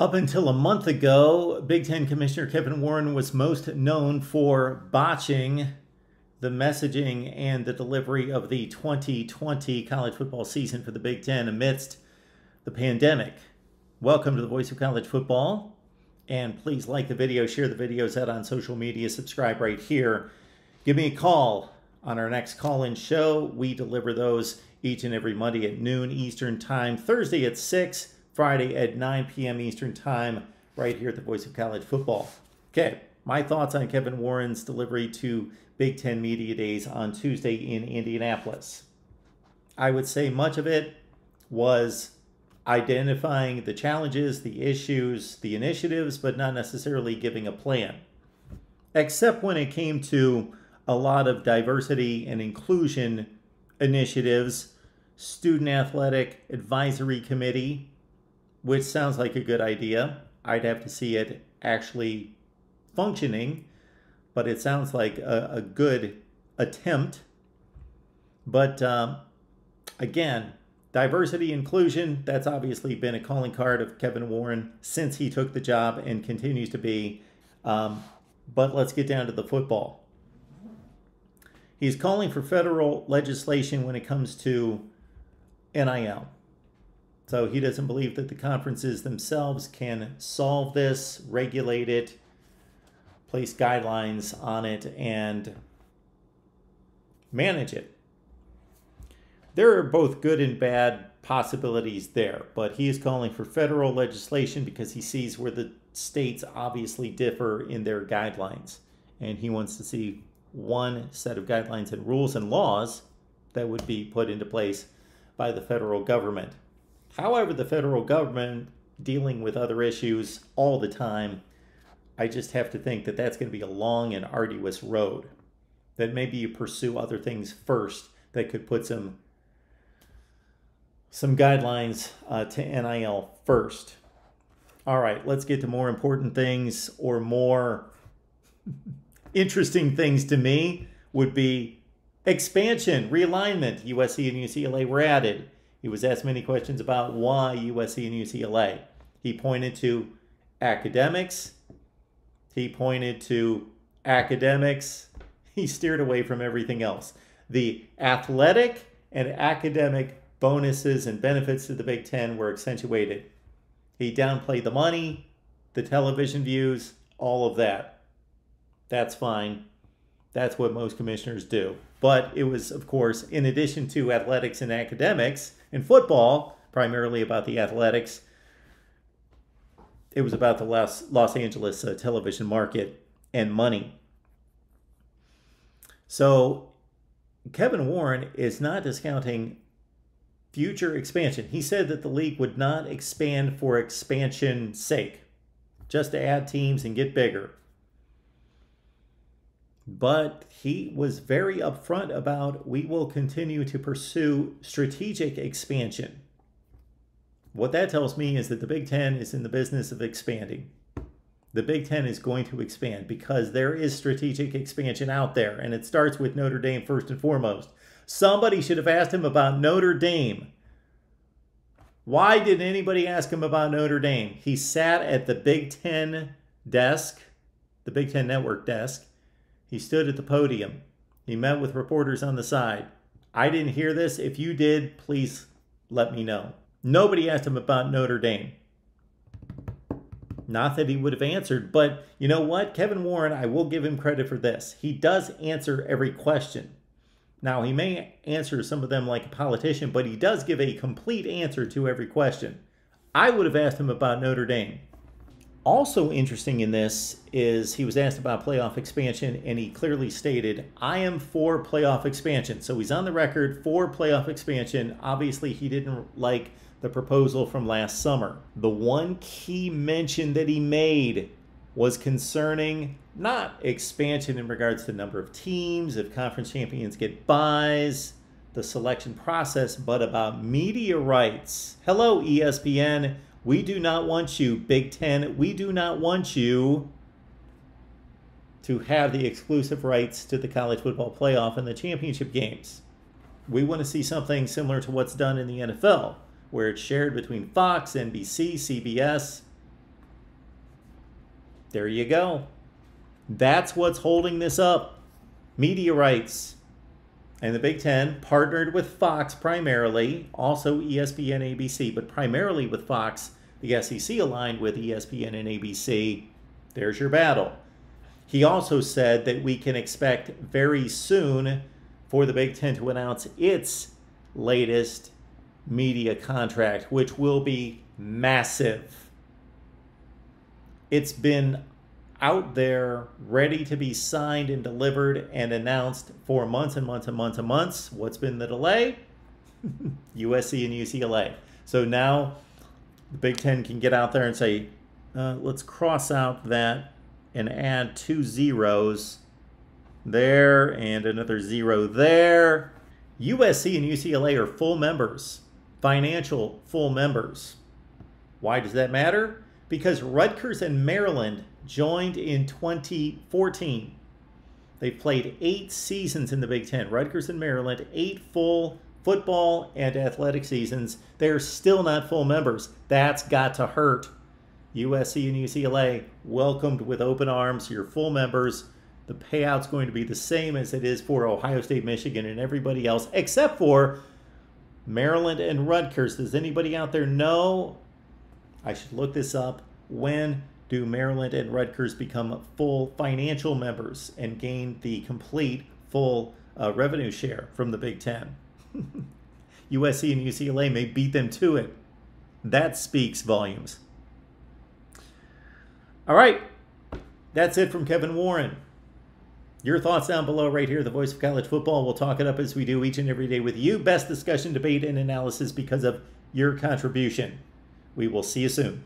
Up until a month ago, Big Ten Commissioner Kevin Warren was most known for botching the messaging and the delivery of the 2020 college football season for the Big Ten amidst the pandemic. Welcome to the Voice of College Football, and please like the video, share the videos out on social media, subscribe right here. Give me a call on our next call-in show. We deliver those each and every Monday at noon Eastern Time, Thursday at 6, Friday at 9 p.m. Eastern Time, right here at the Voice of College Football. Okay, my thoughts on Kevin Warren's delivery to Big Ten Media Days on Tuesday in Indianapolis. I would say much of it was identifying the challenges, the issues, the initiatives, but not necessarily giving a plan. Except when it came to a lot of diversity and inclusion initiatives, Student Athletic Advisory Committee, which sounds like a good idea. I'd have to see it actually functioning, but it sounds like a good attempt. But again, diversity, inclusion, that's obviously been a calling card of Kevin Warren since he took the job and continues to be. But let's get down to the football. He's calling for federal legislation when it comes to NIL. So he doesn't believe that the conferences themselves can solve this, regulate it, place guidelines on it, and manage it. There are both good and bad possibilities there, but he is calling for federal legislation because he sees where the states obviously differ in their guidelines. And he wants to see one set of guidelines and rules and laws that would be put into place by the federal government. However, the federal government dealing with other issues all the time, I just have to think that that's going to be a long and arduous road. That maybe you pursue other things first that could put some guidelines to NIL first. All right, let's get to more important things, or more interesting things to me would be expansion, realignment. USC and UCLA were added. He was asked many questions about why USC and UCLA. He pointed to academics. He steered away from everything else. The athletic and academic bonuses and benefits to the Big Ten were accentuated. He downplayed the money, the television views, all of that. That's fine. That's what most commissioners do. But it was, of course, in addition to athletics and academics, in football, primarily about the athletics, it was about the Los Angeles television market and money. So Kevin Warren is not discounting future expansion. He said that the league would not expand for expansion's sake, just to add teams and get bigger. But he was very upfront about, we will continue to pursue strategic expansion. What that tells me is that the Big Ten is in the business of expanding. The Big Ten is going to expand because there is strategic expansion out there, and it starts with Notre Dame first and foremost. Somebody should have asked him about Notre Dame. Why didn't anybody ask him about Notre Dame? He sat at the Big Ten desk, the Big Ten Network desk. He stood at the podium. He met with reporters on the side. I didn't hear this. If you did, please let me know. Nobody asked him about Notre Dame. Not that he would have answered, but you know what? Kevin Warren, I will give him credit for this. He does answer every question. Now, he may answer some of them like a politician, but he does give a complete answer to every question. I would have asked him about Notre Dame. Also interesting in this is he was asked about playoff expansion, and he clearly stated, I am for playoff expansion. So he's on the record for playoff expansion. Obviously, he didn't like the proposal from last summer. The one key mention that he made was concerning not expansion in regards to the number of teams, if conference champions get buys, the selection process, but about media rights. Hello, ESPN. We do not want you, Big Ten. We do not want you to have the exclusive rights to the college football playoff and the championship games. We want to see something similar to what's done in the NFL, where it's shared between Fox, NBC, CBS. There you go. That's what's holding this up. Media rights. And the Big Ten partnered with Fox primarily, also ESPN, ABC, but primarily with Fox. The SEC aligned with ESPN and ABC. There's your battle. He also said that we can expect very soon for the Big Ten to announce its latest media contract, which will be massive. It's been out there, ready to be signed and delivered and announced for months and months and months and months. What's been the delay? USC and UCLA. So now the Big Ten can get out there and say, let's cross out that and add 2 zeros there and another 0 there. USC and UCLA are full members, financial full members. Why does that matter? Because Rutgers and Maryland joined in 2014. They've played 8 seasons in the Big Ten. Rutgers and Maryland, 8 full football and athletic seasons. They're still not full members. That's got to hurt. USC and UCLA welcomed with open arms. You're full members. The payout's going to be the same as it is for Ohio State, Michigan, and everybody else, except for Maryland and Rutgers. Does anybody out there know? I should look this up. When do Maryland and Rutgers become full financial members and gain the complete full revenue share from the Big Ten? USC and UCLA may beat them to it. That speaks volumes. All right, that's it from Kevin Warren. Your thoughts down below right here, the voice of college football. We'll talk it up as we do each and every day with you. Best discussion, debate, and analysis because of your contribution. We will see you soon.